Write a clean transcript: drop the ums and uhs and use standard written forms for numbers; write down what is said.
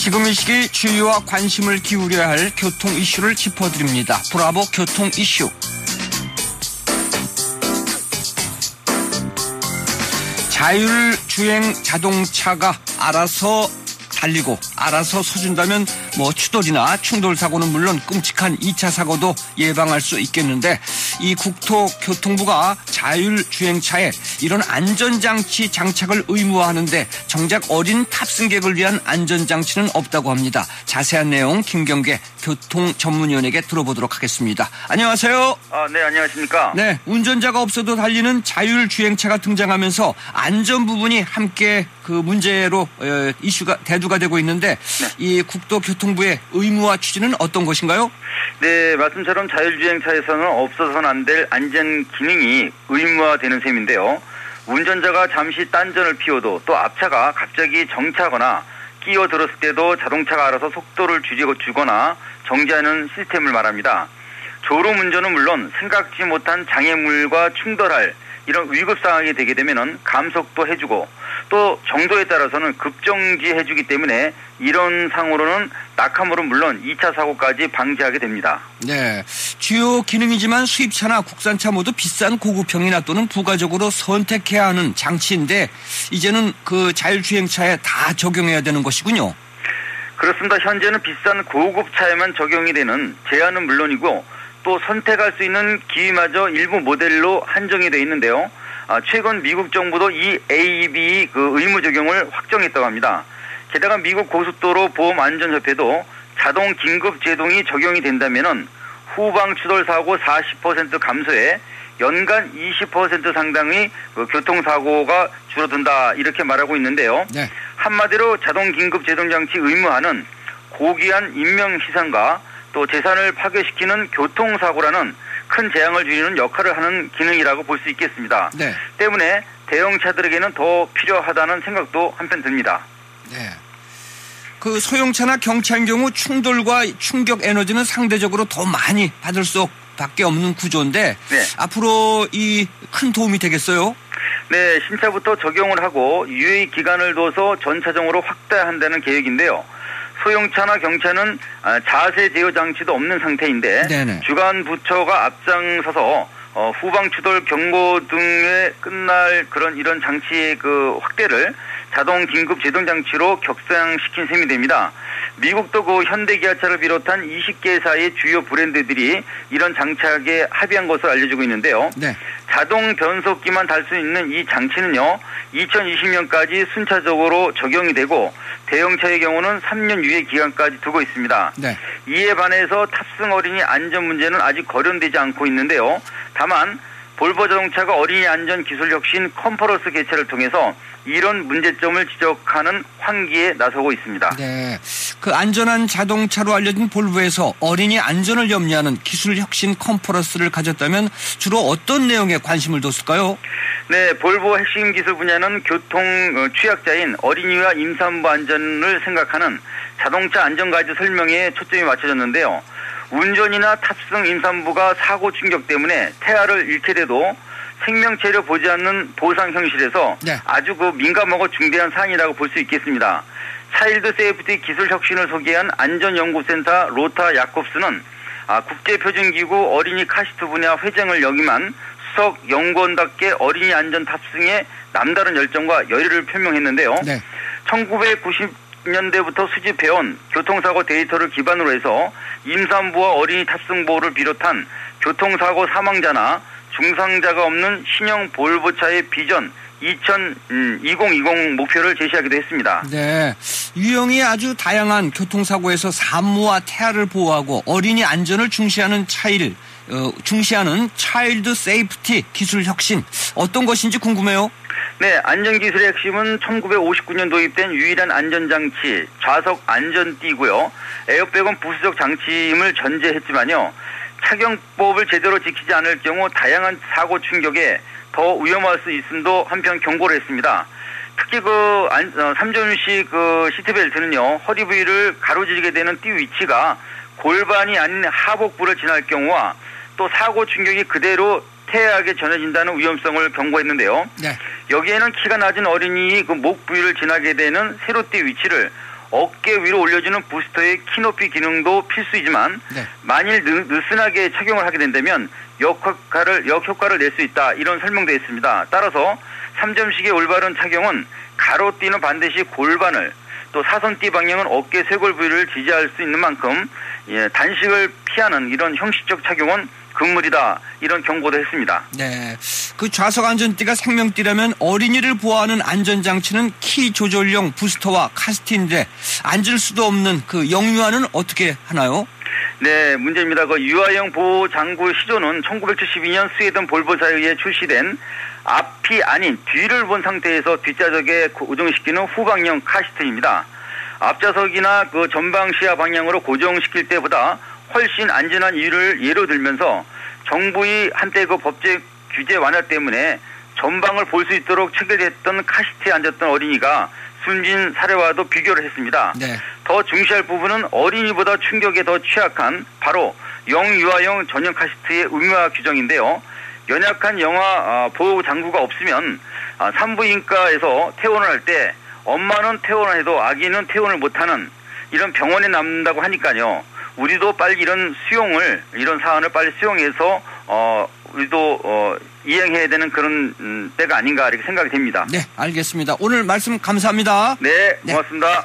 지금 이 시기 주의와 관심을 기울여야 할 교통 이슈를 짚어드립니다. 브라보 교통 이슈. 자율주행 자동차가 알아서 달리고 알아서 서준다면 추돌이나 충돌 사고는 물론 끔찍한 2차 사고도 예방할 수 있겠는데, 이 국토교통부가 자율주행차에 이런 안전장치 장착을 의무화하는데 정작 어린 탑승객을 위한 안전장치는 없다고 합니다. 자세한 내용 김경계 교통전문위원에게 들어보도록 하겠습니다. 안녕하세요. 네, 안녕하십니까. 네, 운전자가 없어도 달리는 자율주행차가 등장하면서 안전 부분이 함께 그 문제로 대두가 되고 있는데, 네. 이 국토교통부의 의무화 취지는 어떤 것인가요? 네, 말씀처럼 자율주행차에서는 없어서는 안 될 안전 기능이 의무화되는 셈인데요. 운전자가 잠시 딴전을 피워도, 또 앞차가 갑자기 정차하거나 끼어들었을 때도 자동차가 알아서 속도를 줄이거나 정지하는 시스템을 말합니다. 졸음운전은 물론 생각지 못한 장애물과 충돌할 이런 위급 상황이 되게 되면은 감속도 해주고, 또 정도에 따라서는 급정지해주기 때문에 이런 상으로는 낙하물은 물론 2차 사고까지 방지하게 됩니다. 네, 주요 기능이지만 수입차나 국산차 모두 비싼 고급형이나 또는 부가적으로 선택해야 하는 장치인데, 이제는 그 자율주행차에 다 적용해야 되는 것이군요. 그렇습니다. 현재는 비싼 고급차에만 적용이 되는 제한은 물론이고, 또 선택할 수 있는 기위마저 일부 모델로 한정이 되어 있는데요. 최근 미국 정부도 이 AEB 의무 적용을 확정했다고 합니다. 게다가 미국 고속도로 보험안전협회도 자동 긴급 제동이 적용이 된다면은 후방 추돌 사고 40% 감소에 연간 20% 상당의 교통사고가 줄어든다, 이렇게 말하고 있는데요. 네. 한마디로 자동 긴급 제동 장치 의무화는 고귀한 인명 희생과 또 재산을 파괴시키는 교통사고라는 큰 재앙을 줄이는 역할을 하는 기능이라고 볼 수 있겠습니다. 네. 때문에 대형차들에게는 더 필요하다는 생각도 한편 듭니다. 네. 그 소형차나 경차인 경우 충돌과 충격 에너지는 상대적으로 더 많이 받을 수밖에 없는 구조인데, 네. 앞으로 이 큰 도움이 되겠어요? 네, 신차부터 적용을 하고 유예 기간을 둬서 전차종으로 확대한다는 계획인데요. 소형차나 경차는 자세 제어 장치도 없는 상태인데, 네네. 주간 부처가 앞장서서 후방 추돌 경고 등에 끝날 이런 장치의 확대를 자동 긴급 제동 장치로 격상시킨 셈이 됩니다. 미국도 현대 기아차를 비롯한 20개사의 주요 브랜드들이 이런 장착에 합의한 것으로 알려지고 있는데요. 네. 자동 변속기만 달 수 있는 이 장치는요, 2020년까지 순차적으로 적용이 되고, 대형차의 경우는 3년 유예 기간까지 두고 있습니다. 네. 이에 반해서 탑승 어린이 안전 문제는 아직 거론되지 않고 있는데요. 다만 볼보 자동차가 어린이 안전 기술 혁신 컨퍼런스 개최를 통해서 이런 문제점을 지적하는 환기에 나서고 있습니다. 네, 그 안전한 자동차로 알려진 볼보에서 어린이 안전을 염려하는 기술 혁신 컨퍼런스를 가졌다면 주로 어떤 내용에 관심을 뒀을까요? 네, 볼보 핵심 기술 분야는 교통 취약자인 어린이와 임산부 안전을 생각하는 자동차 안전가이드 설명에 초점이 맞춰졌는데요. 운전이나 탑승 임산부가 사고 충격 때문에 태아를 잃게 돼도 생명체를 보지 않는 보상 현실에서 네. 아주 민감하고 중대한 사안이라고 볼 수 있겠습니다. 차일드 세이프티 기술 혁신을 소개한 안전연구센터 로타 야콥스는 국제표준기구 어린이 카시트 분야 회장을 역임한 수석 연구원답게 어린이 안전 탑승에 남다른 열정과 열의를 표명했는데요. 네. 1990년대부터 수집해온 교통사고 데이터를 기반으로 해서 임산부와 어린이 탑승 보호를 비롯한 교통사고 사망자나 중상자가 없는 신형 볼보차의 비전 2020 목표를 제시하기도 했습니다. 네, 유형이 아주 다양한 교통사고에서 산모와 태아를 보호하고 어린이 안전을 중시하는 차일드 세이프티 기술 혁신, 어떤 것인지 궁금해요. 네, 안전기술의 핵심은 1959년 도입된 유일한 안전장치 좌석 안전띠고요. 에어백은 부수적 장치임을 전제했지만요, 착용법을 제대로 지키지 않을 경우 다양한 사고 충격에 더 위험할 수 있음도 한편 경고를 했습니다. 특히 3전식 시트벨트는요, 허리 부위를 가로지르게 되는 띠 위치가 골반이 아닌 하복부를 지날 경우와 또 사고 충격이 그대로 태아에게 전해진다는 위험성을 경고했는데요. 네. 여기에는 키가 낮은 어린이 목 부위를 지나게 되는 세로띠 위치를 어깨 위로 올려주는 부스터의 키높이 기능도 필수이지만 네. 만일 느슨하게 착용을 하게 된다면 역효과를 낼 수 있다. 이런 설명되어 있습니다. 따라서 3점식의 올바른 착용은 가로띠는 반드시 골반을 또 사선띠 방향은 어깨 쇄골 부위를 지지할 수 있는 만큼 단식을 피하는 이런 형식적 착용은 금물이다. 이런 경고도 했습니다. 네. 그 좌석 안전띠가 생명띠라면 어린이를 보호하는 안전장치는 키 조절용 부스터와 카스트인데 앉을 수도 없는 그 영유아는 어떻게 하나요? 네, 문제입니다. 그 유아용 보호 장구 시조는 1972년 스웨덴 볼보사에 의해 출시된 앞이 아닌 뒤를 본 상태에서 뒷좌석에 고정시키는 후방형 카시트입니다. 앞좌석이나 그 전방 시야 방향으로 고정시킬 때보다 훨씬 안전한 이유를 예로 들면서 정부의 한때 그 법제 규제 완화 때문에 전방을 볼 수 있도록 체결됐던 카시트에 앉았던 어린이가 숨진 사례와도 비교를 했습니다. 네. 더 중시할 부분은 어린이보다 충격에 더 취약한 바로 영유아용 전용 카시트의 의무화 규정인데요. 연약한 영아 보호 장구가 없으면 산부인과에서 퇴원을 할 때 엄마는 퇴원을 해도 아기는 퇴원을 못하는 이런 병원에 남는다고 하니까요. 우리도 빨리 이런 사안을 빨리 수용해서 우리도 이행해야 되는 그런 때가 아닌가 이렇게 생각이 됩니다. 네, 알겠습니다. 오늘 말씀 감사합니다. 네, 고맙습니다. 네.